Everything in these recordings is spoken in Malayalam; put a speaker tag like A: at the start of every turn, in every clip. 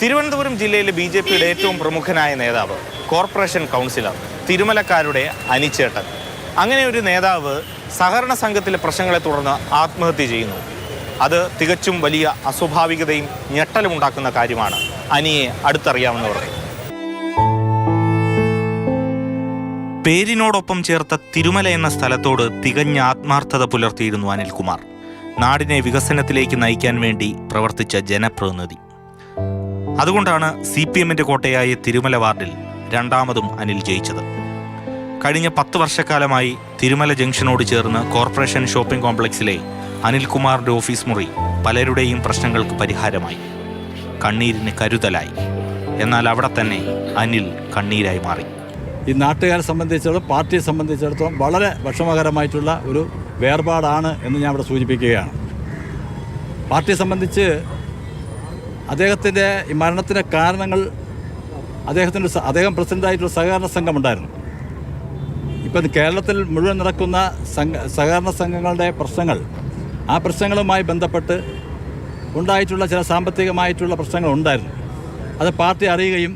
A: തിരുവനന്തപുരം ജില്ലയിലെ BJPയുടെ ഏറ്റവും പ്രമുഖനായ നേതാവ്, കോർപ്പറേഷൻ കൗൺസിലർ, തിരുമലക്കാരുടെ അനിച്ചേട്ടൻ. അങ്ങനെ ഒരു നേതാവ് സഹകരണ സംഘത്തിലെ പ്രശ്നങ്ങളെ തുടർന്ന് ആത്മഹത്യ ചെയ്യുന്നു. അത് തികച്ചും വലിയ അസ്വാഭാവികതയും ഞെട്ടലും ഉണ്ടാക്കുന്ന കാര്യമാണ്. അനിയെ അടുത്തറിയാവുന്നവർക്ക്. പേരിനോടൊപ്പം ചേർത്ത തിരുമല എന്ന സ്ഥലത്തോട് തികഞ്ഞ ആത്മാർത്ഥത പുലർത്തിയിരുന്നു അനിൽകുമാർ. നാടിനെ വികസനത്തിലേക്ക് നയിക്കാൻ വേണ്ടി പ്രവർത്തിച്ച ജനപ്രതിനിധി. അതുകൊണ്ടാണ് CPMന്റെ കോട്ടയായ തിരുമല വാർഡിൽ രണ്ടാമതും അനിൽ ജയിച്ചത്. കഴിഞ്ഞ 10 വർഷക്കാലമായി തിരുമല ജംഗ്ഷനോട് ചേർന്ന് കോർപ്പറേഷൻ ഷോപ്പിംഗ് കോംപ്ലക്സിലെ അനിൽകുമാറിന്റെ ഓഫീസ് മുറി പലരുടെയും പ്രശ്നങ്ങൾക്ക് പരിഹാരമായി, കണ്ണീരിന് കരുതലായി. എന്നാൽ അവിടെ തന്നെ അനിൽ കണ്ണീരായി മാറി.
B: ഈ നാട്ടുകാരെ സംബന്ധിച്ചിടത്തോളം, പാർട്ടിയെ സംബന്ധിച്ചിടത്തോളം വളരെ വിഷമകരമായിട്ടുള്ള ഒരു വേർപാടാണ് എന്ന് ഞാൻ ഇവിടെ സൂചിപ്പിക്കുകയാണ്. പാർട്ടിയെ സംബന്ധിച്ച് അദ്ദേഹത്തിൻ്റെ ഈ മരണത്തിൻ്റെ കാരണങ്ങൾ, അദ്ദേഹം പ്രസിഡൻ്റായിട്ടുള്ള സഹകരണ സംഘമുണ്ടായിരുന്നു. ഇപ്പം കേരളത്തിൽ മുഴുവൻ നടക്കുന്ന സഹകരണ സംഘങ്ങളുടെ പ്രശ്നങ്ങൾ, ആ പ്രശ്നങ്ങളുമായി ബന്ധപ്പെട്ട് ഉണ്ടായിട്ടുള്ള ചില സാമ്പത്തികമായിട്ടുള്ള പ്രശ്നങ്ങൾ ഉണ്ടായിരുന്നു. അത് പാർട്ടി അറിയുകയും,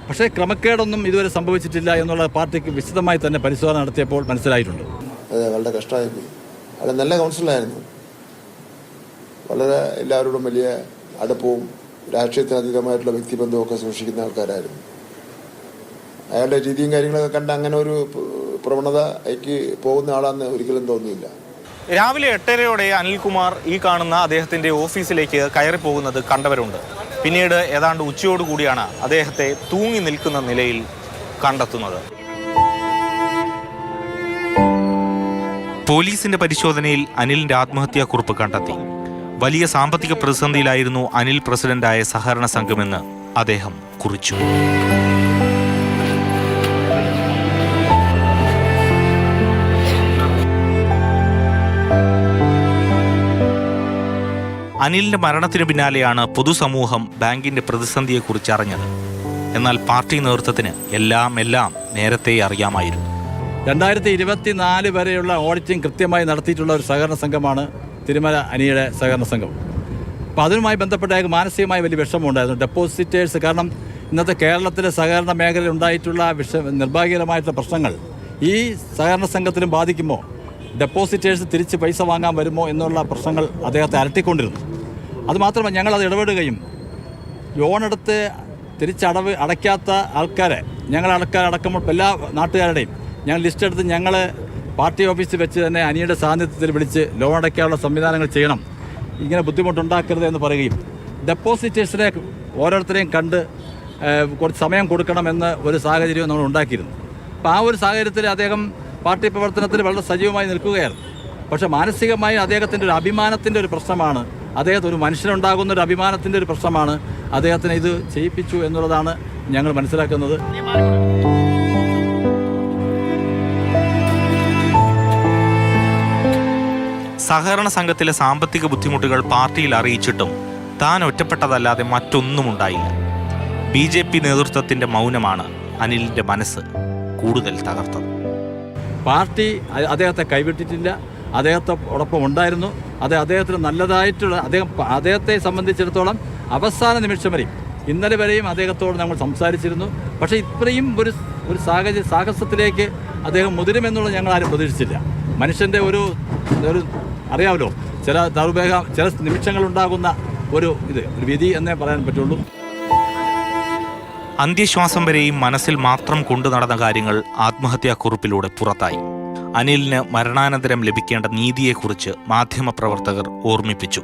B: പക്ഷേ ക്രമക്കേടൊന്നും ഇതുവരെ സംഭവിച്ചിട്ടില്ല എന്നുള്ള പാർട്ടിക്ക് വിശദമായി തന്നെ പരിശോധന നടത്തിയപ്പോൾ മനസ്സിലായിട്ടുണ്ട്.
C: അത് വളരെ കഷ്ടമായിപ്പോയി. വളരെ നല്ല കൗൺസിലറായിരുന്നു. വളരെ എല്ലാവരോടും വലിയ അടുപ്പവും രാഷ്ട്രീയത്തിനതീതമായിട്ടുള്ള വ്യക്തിബന്ധമൊക്കെ സൂക്ഷിക്കുന്ന ആൾക്കാരായിരുന്നു. അയാളുടെ രീതിയും കാര്യങ്ങളൊക്കെ കണ്ട് അങ്ങനെ ഒരു പ്രവണതയ്ക്ക് പോകുന്ന ആളാന്ന് ഒരിക്കലും തോന്നിയില്ല.
A: രാവിലെ 8:30യോടെ അനിൽകുമാർ ഈ കാണുന്ന അദ്ദേഹത്തിൻ്റെ ഓഫീസിലേക്ക് കയറി പോകുന്നത് കണ്ടവരുണ്ട്. പിന്നീട് ഏതാണ്ട് ഉച്ചയോടുകൂടിയാണ് അദ്ദേഹത്തെ തൂങ്ങി നിൽക്കുന്ന നിലയിൽ കണ്ടെത്തുന്നത്. പോലീസിന്റെ പരിശോധനയിൽ അനിലിന്റെ ആത്മഹത്യാക്കുറിപ്പ് കണ്ടെത്തി. വലിയ സാമ്പത്തിക പ്രതിസന്ധിയിലായിരുന്നു അനിൽ പ്രസിഡന്റായ സഹകരണ സംഘമെന്ന് അദ്ദേഹം കുറിച്ചു. അനിലിന്റെ മരണത്തിനു പിന്നാലെയാണ് പൊതുസമൂഹം ബാങ്കിന്റെ പ്രതിസന്ധിയെക്കുറിച്ച് അറിഞ്ഞത്. എന്നാൽ പാർട്ടി നേതൃത്വത്തിന് എല്ലാം നേരത്തെ അറിയാമായിരുന്നു.
B: 2024 വരെയുള്ള ഓഡിറ്റിംഗ് കൃത്യമായി നടത്തിയിട്ടുള്ള ഒരു സഹകരണ സംഘമാണ് തിരുമല അനിയുടെ സഹകരണ സംഘം. അപ്പോൾ അതിനുമായി ബന്ധപ്പെട്ട മാനസികമായ വലിയ വിഷമമുണ്ടായിരുന്നു. ഡെപ്പോസിറ്റേഴ്സ്, കാരണം ഇന്നത്തെ കേരളത്തിലെ സഹകരണ മേഖലയിൽ ഉണ്ടായിട്ടുള്ള നിർഭാഗ്യകരമായിട്ടുള്ള പ്രശ്നങ്ങൾ ഈ സഹകരണ സംഘത്തിനും ബാധിക്കുമോ, ഡെപ്പോസിറ്റേഴ്സ് തിരിച്ച് പൈസ വാങ്ങാൻ വരുമോ എന്നുള്ള പ്രശ്നങ്ങൾ അദ്ദേഹത്തെ അലട്ടിക്കൊണ്ടിരുന്നു. അതുമാത്രമല്ല, ഞങ്ങളത് ഇടപെടുകയും ലോണെടുത്ത് അടയ്ക്കാത്ത ആൾക്കാരെ അടക്കമുള്ള എല്ലാ നാട്ടുകാരുടെയും ഞങ്ങൾ ലിസ്റ്റ് എടുത്ത് ഞങ്ങൾ പാർട്ടി ഓഫീസിൽ വെച്ച് തന്നെ അനിയുടെ സാന്നിധ്യത്തിൽ വിളിച്ച് ലോൺ അടയ്ക്കാനുള്ള സംവിധാനങ്ങൾ ചെയ്യണം, ഇങ്ങനെ ബുദ്ധിമുട്ടുണ്ടാക്കരുത് എന്ന് പറയുകയും ഡെപ്പോസിറ്റേഴ്സിനെ ഓരോരുത്തരെയും കണ്ട് കുറച്ച് സമയം കൊടുക്കണമെന്ന് ഒരു സാഹചര്യം നമ്മൾ ഉണ്ടാക്കിയിരുന്നു. അപ്പോൾ ആ ഒരു സാഹചര്യത്തിൽ അദ്ദേഹം പാർട്ടി പ്രവർത്തനത്തിൽ വളരെ സജീവമായി നിൽക്കുകയായിരുന്നു. പക്ഷേ മാനസികമായി അദ്ദേഹത്തിൻ്റെ ഒരു അഭിമാനത്തിൻ്റെ ഒരു പ്രശ്നമാണ്, അദ്ദേഹത്തിന് ഒരു മനുഷ്യനുണ്ടാകുന്ന ഒരു അഭിമാനത്തിൻ്റെ ഒരു പ്രശ്നമാണ് അദ്ദേഹത്തിന് ഇത് ചെയ്യിപ്പിച്ചു എന്നുള്ളതാണ് ഞങ്ങൾ മനസ്സിലാക്കുന്നത്.
A: സഹകരണ സംഘത്തിലെ സാമ്പത്തിക ബുദ്ധിമുട്ടുകൾ പാർട്ടിയിൽ അറിയിച്ചിട്ടും താൻ ഒറ്റപ്പെട്ടതല്ലാതെ മറ്റൊന്നും ഉണ്ടായില്ല. BJP നേതൃത്വത്തിന്റെ മൗനമാണ് അനിലിന്റെ മനസ്സ് കൂടുതൽ തകർത്തത്.
B: പാർട്ടി അദ്ദേഹത്തെ കൈവിട്ടിട്ടില്ല, അദ്ദേഹത്തോടൊപ്പം ഉണ്ടായിരുന്നു. അദ്ദേഹത്തിന് നല്ലതായിട്ടുള്ള അദ്ദേഹത്തെ സംബന്ധിച്ചിടത്തോളം അവസാന നിമിഷം വരെയും ഇന്നലെ വരെയും അദ്ദേഹത്തോട് നമ്മൾ സംസാരിച്ചിരുന്നു. പക്ഷേ ഇത്രയും ഒരു സാഹസത്തിലേക്ക് അദ്ദേഹം മുതിരുമെന്നുള്ളത് ഞങ്ങൾ ആരും പ്രതീക്ഷിച്ചില്ല. മനുഷ്യൻ്റെ ഒരു അറിയാമല്ലോ, ചില നിമിഷങ്ങളുണ്ടാകുന്ന ഒരു വിധി എന്നേ പറയാൻ പറ്റുള്ളൂ.
A: അന്ത്യശ്വാസം വരെയും മനസ്സിൽ മാത്രം കൊണ്ടു നടന്ന കാര്യങ്ങൾ ആത്മഹത്യാക്കുറിപ്പിലൂടെ പുറത്തായി. അനിലിന് മരണാനന്തരം ലഭിക്കേണ്ട നീതിയെക്കുറിച്ച് മാധ്യമപ്രവർത്തകർ ഓർമ്മിപ്പിച്ചു.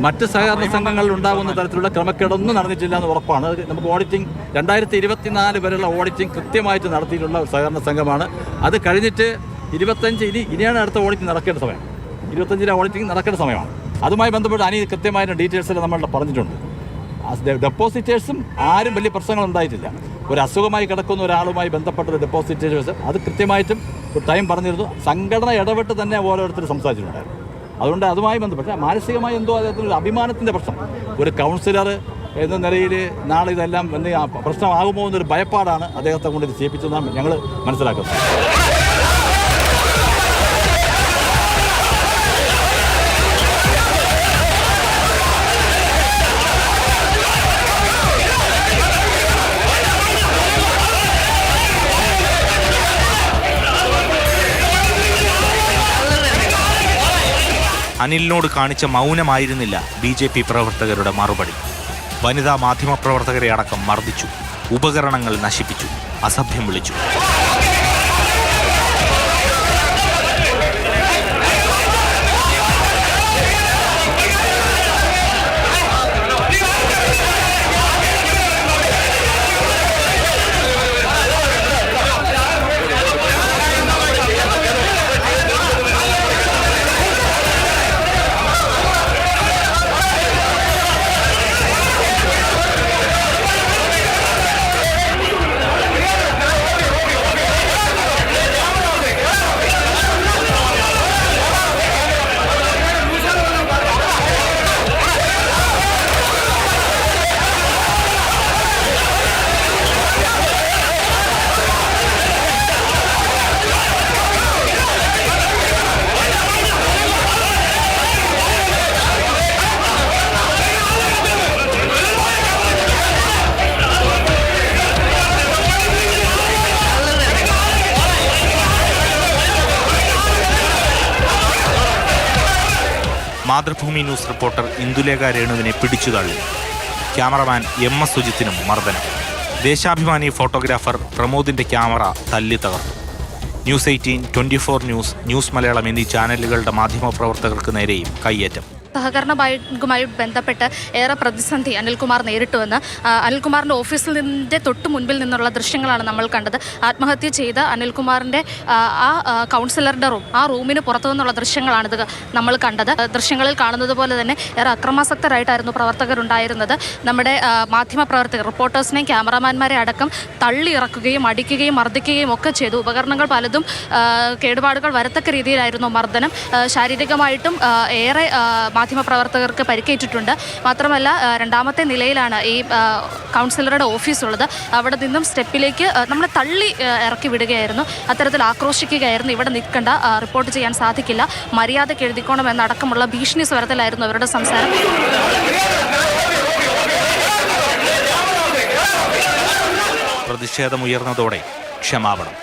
B: മറ്റ് സഹകരണ സംഘങ്ങളിൽ ഉണ്ടാകുന്ന തരത്തിലുള്ള ക്രമക്കേടൊന്നും നടന്നിട്ടില്ല എന്ന് ഉറപ്പാണ്. നമുക്ക് ഓഡിറ്റിംഗ് 2024 വരെയുള്ള ഓഡിറ്റിംഗ് കൃത്യമായിട്ട് നടത്തിയിട്ടുള്ള ഒരു സഹകരണ സംഘമാണ്. അത് കഴിഞ്ഞിട്ട് 25 ഇനിയാണ് അടുത്ത ഓഡിറ്റിംഗ് നടക്കേണ്ട സമയം. 25 ഓഡിറ്റിംഗ് നടക്കേണ്ട സമയമാണ്. അതുമായി ബന്ധപ്പെട്ട് അനി കൃത്യമായിട്ട് ഡീറ്റെയിൽസ് നമ്മൾ പറഞ്ഞിട്ടുണ്ട്. ഡെപ്പോസിറ്റേഴ്സും ആരും വലിയ പ്രശ്നങ്ങൾ ഉണ്ടായിട്ടില്ല. ഒരു അസുഖമായി കിടക്കുന്ന ഒരാളുമായി ബന്ധപ്പെട്ട ഒരു ഡെപ്പോസിറ്റേഴ്സ് അത് കൃത്യമായിട്ടും ഒരു ടൈം പറഞ്ഞിരുന്നു. സംഘടന ഇടപെട്ട് തന്നെ ഓരോരുത്തരും സംസാരിച്ചിട്ടുണ്ടായിരുന്നു. അതുകൊണ്ട് അതുമായി ബന്ധപ്പെട്ട് മാനസികമായി എന്തോ അദ്ദേഹത്തിനൊരു അഭിമാനത്തിൻ്റെ പ്രശ്നം, ഒരു കൗൺസിലർ എന്ന നിലയിൽ നാളെ ഇതെല്ലാം പ്രശ്നമാകുമോ എന്നൊരു ഭയപ്പാടാണ് അദ്ദേഹത്തെ കൊണ്ട് ഇത് ചെയ്യിപ്പിച്ചതെന്നാണ് ഞങ്ങൾ മനസ്സിലാക്കുന്നത്.
A: അനിലിനോട് കാണിച്ച മൗനമായിരുന്നില്ല BJP പ്രവർത്തകരുടെ മറുപടി. വനിതാ മാധ്യമപ്രവർത്തകരെ അടക്കം മർദ്ദിച്ചു, ഉപകരണങ്ങൾ നശിപ്പിച്ചു, അസഭ്യം വിളിച്ചു. മാതൃഭൂമി ന്യൂസ് റിപ്പോർട്ടർ ഇന്ദുലേഖ രേണുവിനെ പിടിച്ചു തള്ളി. ക്യാമറമാൻ MS സുജിത്തിനും മർദ്ദനം. ദേശാഭിമാനി ഫോട്ടോഗ്രാഫർ പ്രമോദിന്റെ ക്യാമറ തല്ലി തകർത്തു. ന്യൂസ് 18, 24 ന്യൂസ്, ന്യൂസ് മലയാളം എന്നീ ചാനലുകളുടെ മാധ്യമപ്രവർത്തകർക്ക് നേരെയും കയ്യേറ്റം.
D: സഹകരണ ബാങ്കുമായി ബന്ധപ്പെട്ട് ഏറെ പ്രതിസന്ധി അനിൽകുമാർ നേരിട്ടുവെന്ന് അനിൽകുമാറിൻ്റെ ഓഫീസിൽ നിന്നിൻ്റെ തൊട്ട് മുൻപിൽ നിന്നുള്ള ദൃശ്യങ്ങളാണ് നമ്മൾ കണ്ടത്. ആത്മഹത്യ ചെയ്ത അനിൽകുമാറിൻ്റെ ആ കൗൺസിലറുടെ ആ റൂമിന് പുറത്തു നിന്നുള്ള ദൃശ്യങ്ങളാണിത് നമ്മൾ കണ്ടത്. ദൃശ്യങ്ങളിൽ കാണുന്നത് പോലെ തന്നെ ഏറെ അക്രമാസക്തരായിട്ടായിരുന്നു പ്രവർത്തകരുണ്ടായിരുന്നത്. നമ്മുടെ മാധ്യമപ്രവർത്തകർ, റിപ്പോർട്ടേഴ്സിനെയും ക്യാമറാമാൻമാരെ അടക്കം തള്ളി ഇറക്കുകയും അടിക്കുകയും മർദ്ദിക്കുകയും ഒക്കെ ചെയ്തു. ഉപകരണങ്ങൾ പലതും കേടുപാടുകൾ വരത്തക്ക രീതിയിലായിരുന്നു മർദ്ദനം. ശാരീരികമായിട്ടും ഏറെ മാധ്യമപ്രവർത്തകർക്ക് പരിക്കേറ്റിട്ടുണ്ട്. മാത്രമല്ല, രണ്ടാമത്തെ നിലയിലാണ് ഈ കൗൺസിലറുടെ ഓഫീസുള്ളത്. അവിടെ നിന്നും സ്റ്റെപ്പിലേക്ക് നമ്മളെ തള്ളി ഇറക്കി വിടുകയായിരുന്നു. അത്തരത്തിൽ ആക്രോശിക്കുകയായിരുന്നു. ഇവിടെ നിൽക്കേണ്ട, റിപ്പോർട്ട് ചെയ്യാൻ സാധിക്കില്ല, മര്യാദയ്ക്ക് എഴുതിക്കോണം എന്നടക്കമുള്ള ഭീഷണി സ്വരത്തിലായിരുന്നു അവരുടെ സംസാരം.
A: പ്രതിഷേധമുയർന്നതോടെ ക്ഷമാപണം.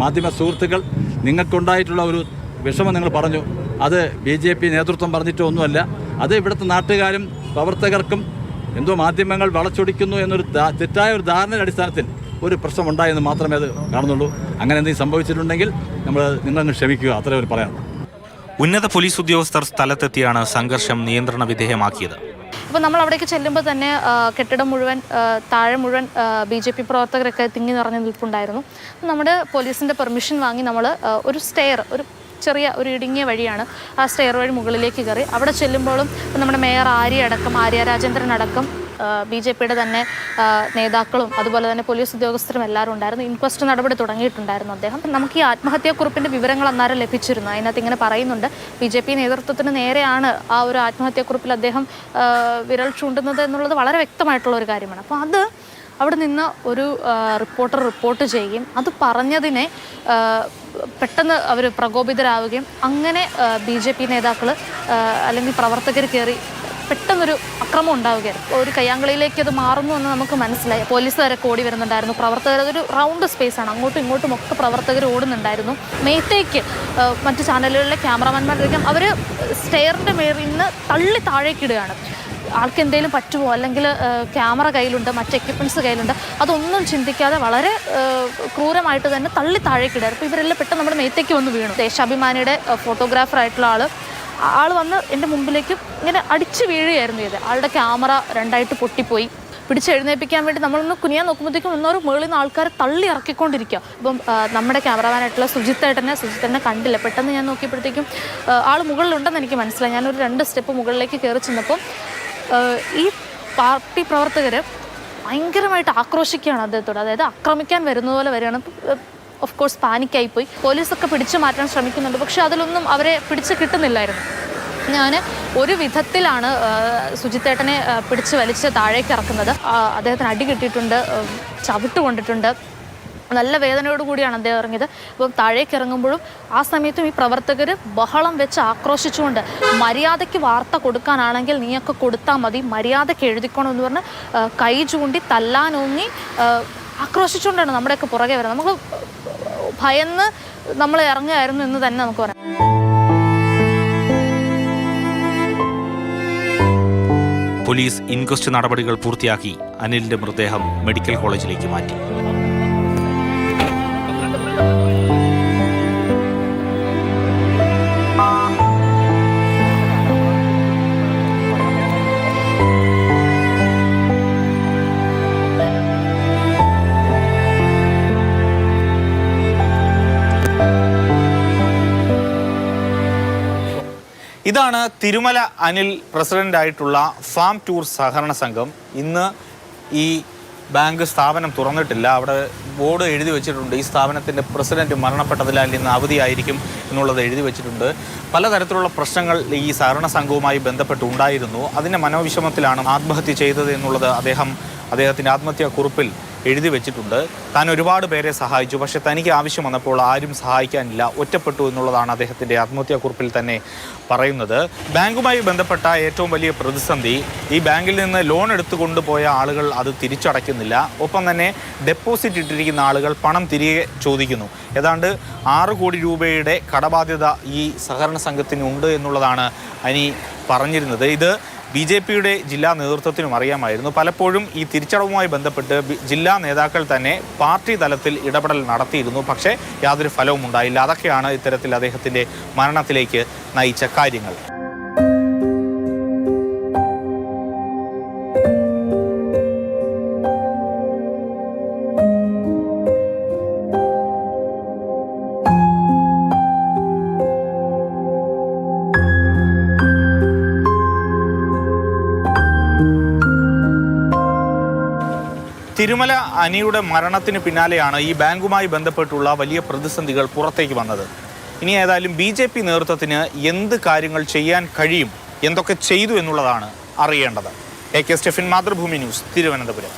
B: മാധ്യമ സുഹൃത്തുക്കൾ, നിങ്ങൾക്കുണ്ടായിട്ടുള്ള ഒരു വിഷമം നിങ്ങൾ പറഞ്ഞു. അത് BJP നേതൃത്വം പറഞ്ഞിട്ടോ ഒന്നുമല്ല. അത് ഇവിടുത്തെ നാട്ടുകാരും പ്രവർത്തകർക്കും എന്തോ മാധ്യമങ്ങൾ വളച്ചൊടിക്കുന്നു എന്നൊരു തെറ്റായ ഒരു ധാരണയുടെ അടിസ്ഥാനത്തിൽ ഒരു പ്രശ്നമുണ്ടായെന്ന് മാത്രമേ അത് കാണുന്നുള്ളൂ. അങ്ങനെ എന്തെങ്കിലും സംഭവിച്ചിട്ടുണ്ടെങ്കിൽ നിങ്ങളങ്ങ് ക്ഷമിക്കുക, അത്രേ ഒരു പറയാനുള്ളൂ.
A: ഉന്നത പോലീസ് ഉദ്യോഗസ്ഥർ സ്ഥലത്തെത്തിയാണ് സംഘർഷം നിയന്ത്രണ വിധേയമാക്കിയത്.
D: അപ്പോൾ നമ്മൾ അവിടേക്ക് ചെല്ലുമ്പോൾ തന്നെ കെട്ടിടം മുഴുവൻ, താഴെ മുഴുവൻ BJP പ്രവർത്തകരൊക്കെ തിങ്ങി നിറഞ്ഞു നിൽപ്പുണ്ടായിരുന്നു. നമ്മുടെ പോലീസിൻ്റെ പെർമിഷൻ വാങ്ങി നമ്മൾ ഒരു സ്റ്റെയർ, ചെറിയ ഒരു ഇടുങ്ങിയ വഴിയാണ്, ആ സ്റ്റെയർ വഴി മുകളിലേക്ക് കയറി. അവിടെ ചെല്ലുമ്പോഴും നമ്മുടെ മേയർ ആര്യ രാജേന്ദ്രൻ അടക്കം BJPയുടെ തന്നെ നേതാക്കളും അതുപോലെ തന്നെ പോലീസ് ഉദ്യോഗസ്ഥരും എല്ലാവരും ഉണ്ടായിരുന്നു. ഇൻക്വസ്റ്റ് നടപടി തുടങ്ങിയിട്ടുണ്ടായിരുന്നു അദ്ദേഹം. നമുക്ക് ഈ ആത്മഹത്യാക്കുറിപ്പിൻ്റെ വിവരങ്ങൾ അന്നേരം ലഭിച്ചിരുന്നു. അതിനകത്ത് ഇങ്ങനെ പറയുന്നുണ്ട്, BJP നേതൃത്വത്തിന് നേരെയാണ് ആ ഒരു ആത്മഹത്യാക്കുറിപ്പിൽ അദ്ദേഹം വിരൽ ചൂണ്ടുന്നത് എന്നുള്ളത് വളരെ വ്യക്തമായിട്ടുള്ള ഒരു കാര്യമാണ്. അപ്പോൾ അത് അവിടെ നിന്ന് ഒരു റിപ്പോർട്ടർ റിപ്പോർട്ട് ചെയ്യുകയും അത് പറഞ്ഞതിനെ പെട്ടെന്ന് അവർ പ്രകോപിതരാവുകയും അങ്ങനെ BJP നേതാക്കൾ അല്ലെങ്കിൽ പ്രവർത്തകർ കയറി പെട്ടെന്നൊരു അക്രമം ഉണ്ടാവുകയായിരുന്നു. ഒരു കയ്യാങ്കളിയിലേക്ക് അത് മാറുന്നു എന്ന് നമുക്ക് മനസ്സിലായി. പോലീസുകാരൊക്കെ ഓടി വരുന്നുണ്ടായിരുന്നു. പ്രവർത്തകർ, അതൊരു റൗണ്ട് സ്പേസാണ്, അങ്ങോട്ടും ഇങ്ങോട്ടും ഒക്കെ പ്രവർത്തകർ ഓടുന്നുണ്ടായിരുന്നു. മേത്തേക്ക് മറ്റ് ചാനലുകളിലെ ക്യാമറാമാൻമാരൊക്കെ അവർ സ്റ്റെയറിൻ്റെ മേറിൽ നിന്ന് തള്ളി താഴേക്കിടുകയാണ്. ആൾക്ക് എന്തെങ്കിലും പറ്റുമോ, അല്ലെങ്കിൽ ക്യാമറ കയ്യിലുണ്ട്, മറ്റ് എക്യുപ്മെൻറ്റ്സ് കയ്യിലുണ്ട്, അതൊന്നും ചിന്തിക്കാതെ വളരെ ക്രൂരമായിട്ട് തന്നെ തള്ളി താഴേക്കിടായിരുന്നു. അപ്പോൾ ഇവരെല്ലാം പെട്ടെന്ന് നമ്മുടെ മേത്തേക്ക് വന്ന് വീണു. ദേശാഭിമാനിയുടെ ഫോട്ടോഗ്രാഫറായിട്ടുള്ള ആൾ വന്ന് എൻ്റെ മുമ്പിലേക്ക് ഇങ്ങനെ അടിച്ച് വീഴുകയായിരുന്നു ചെയ്തത്. ആളുടെ ക്യാമറ രണ്ടായിട്ട് പൊട്ടിപ്പോയി. പിടിച്ചെഴുന്നേൽപ്പിക്കാൻ വേണ്ടി നമ്മളൊന്ന് കുനിയാൻ നോക്കുമ്പോഴത്തേക്കും ഒന്നോരോ മുകളിൽ നിന്ന് ആൾക്കാരെ തള്ളി ഇറക്കിക്കൊണ്ടിരിക്കുക. അപ്പം നമ്മുടെ ക്യാമറമാനായിട്ടുള്ള സുജിത്തേട്ടനെ കണ്ടില്ല. പെട്ടെന്ന് ഞാൻ നോക്കിയപ്പോഴത്തേക്കും ആൾ മുകളിലുണ്ടെന്ന് എനിക്ക് മനസ്സിലായി. ഞാനൊരു 2 സ്റ്റെപ്പ് മുകളിലേക്ക് കയറി ചെന്നപ്പം ഈ പാർട്ടി പ്രവർത്തകർ ഭയങ്കരമായിട്ട് ആക്രോശിക്കുകയാണ് അദ്ദേഹത്തോട്. അതായത് ആക്രമിക്കാൻ വരുന്നത് പോലെ വരികയാണ്. Of course പാനിക്കായിപ്പോയി. പോലീസൊക്കെ പിടിച്ചു മാറ്റാൻ ശ്രമിക്കുന്നുണ്ട്, പക്ഷെ അതിലൊന്നും അവരെ പിടിച്ച് കിട്ടുന്നില്ലായിരുന്നു. ഞാൻ ഒരു വിധത്തിലാണ് സുജിത്തേട്ടനെ പിടിച്ച് വലിച്ച് താഴേക്ക് ഇറക്കുന്നത്. അദ്ദേഹത്തിന് അടി കിട്ടിയിട്ടുണ്ട്, ചവിട്ട് കൊണ്ടിട്ടുണ്ട്, നല്ല വേദനയോട് കൂടിയാണ് അദ്ദേഹം ഇറങ്ങിയത്. അപ്പം താഴേക്ക് ഇറങ്ങുമ്പോഴും ആ സമയത്തും ഈ പ്രവർത്തകർ ബഹളം വെച്ച് ആക്രോശിച്ചുകൊണ്ട്, മര്യാദയ്ക്ക് വാർത്ത കൊടുക്കാനാണെങ്കിൽ നീയൊക്കെ കൊടുത്താൽ മതി, മര്യാദയ്ക്ക് എഴുതിക്കണം എന്ന് പറഞ്ഞ് കൈ ചൂണ്ടി തല്ലാനോങ്ങി ആക്രോശിച്ചുകൊണ്ടാണ് നമ്മുടെയൊക്കെ പുറകെ വരുന്നത്. നമുക്ക് ഭയന്ന് നമ്മൾ ഇറങ്ങുമായിരുന്നു എന്ന് തന്നെ നമുക്ക് പറയാം.
A: പോലീസ് ഇൻക്വസ്റ്റ് നടപടികൾ പൂർത്തിയാക്കി അനിലിന്റെ മൃതദേഹം മെഡിക്കൽ കോളേജിലേക്ക് മാറ്റി. ഇതാണ് തിരുമല അനിൽ പ്രസിഡന്റായിട്ടുള്ള ഫാം ടൂർ സഹകരണ സംഘം. ഇന്ന് ഈ ബാങ്ക് സ്ഥാപനം തുറന്നിട്ടില്ല. അവിടെ ബോർഡ് എഴുതി വെച്ചിട്ടുണ്ട്, ഈ സ്ഥാപനത്തിൻ്റെ പ്രസിഡന്റ് മരണപ്പെട്ടതിനാൽ ഇന്ന് അവധിയായിരിക്കും എന്നുള്ളത് എഴുതി വെച്ചിട്ടുണ്ട്. പലതരത്തിലുള്ള പ്രശ്നങ്ങൾ ഈ സഹകരണ സംഘവുമായി ബന്ധപ്പെട്ടുണ്ടായിരുന്നു. അതിൻ്റെ മനോവിഷമത്തിലാണ് ആത്മഹത്യ ചെയ്തത് എന്നുള്ളത് അദ്ദേഹത്തിൻ്റെ ആത്മഹത്യാ കുറിപ്പിൽ എഴുതി വെച്ചിട്ടുണ്ട്. താൻ ഒരുപാട് പേരെ സഹായിച്ചു, പക്ഷേ തനിക്ക് ആവശ്യം വന്നപ്പോൾ ആരും സഹായിക്കാനില്ല, ഒറ്റപ്പെട്ടു എന്നുള്ളതാണ് അദ്ദേഹത്തിൻ്റെ ആത്മഹത്യാക്കുറിപ്പിൽ തന്നെ പറയുന്നത്. ബാങ്കുമായി ബന്ധപ്പെട്ട ഏറ്റവും വലിയ പ്രതിസന്ധി, ഈ ബാങ്കിൽ നിന്ന് ലോൺ എടുത്തുകൊണ്ടുപോയ ആളുകൾ അത് തിരിച്ചടയ്ക്കുന്നില്ല. ഒപ്പം തന്നെ ഡെപ്പോസിറ്റ് ഇട്ടിരിക്കുന്ന ആളുകൾ പണം തിരികെ ചോദിക്കുന്നു. ഏതാണ്ട് 6 കോടി രൂപയുടെ കടബാധ്യത ഈ സഹകരണ സംഘത്തിനുണ്ട് എന്നുള്ളതാണ് അനി പറഞ്ഞിരുന്നത്. ഇത് BJPയുടെ ജില്ലാ നേതൃത്വത്തിനും അറിയാമായിരുന്നു. പലപ്പോഴും ഈ തിരിച്ചടവുമായി ബന്ധപ്പെട്ട് ജില്ലാ നേതാക്കൾ തന്നെ പാർട്ടി തലത്തിൽ ഇടപെടൽ നടത്തിയിരുന്നു, പക്ഷേ യാതൊരു ഫലവും ഉണ്ടായില്ല. അതൊക്കെയാണ് ഇത്തരത്തിൽ അദ്ദേഹത്തിൻ്റെ മരണത്തിലേക്ക് നയിച്ച കാര്യങ്ങൾ. തിരുമല അനിയുടെ മരണത്തിന് പിന്നാലെയാണ് ഈ ബാങ്കുമായി ബന്ധപ്പെട്ടുള്ള വലിയ പ്രതിസന്ധികൾ പുറത്തേക്ക് വന്നത്. ഇനി ഏതായാലും BJP നേതൃത്വത്തിന് എന്ത് കാര്യങ്ങൾ ചെയ്യാൻ കഴിയും, എന്തൊക്കെ ചെയ്തു എന്നുള്ളതാണ് അറിയേണ്ടത്. AK Stephin, Mathrubhumi news, Thiruvananthapuram.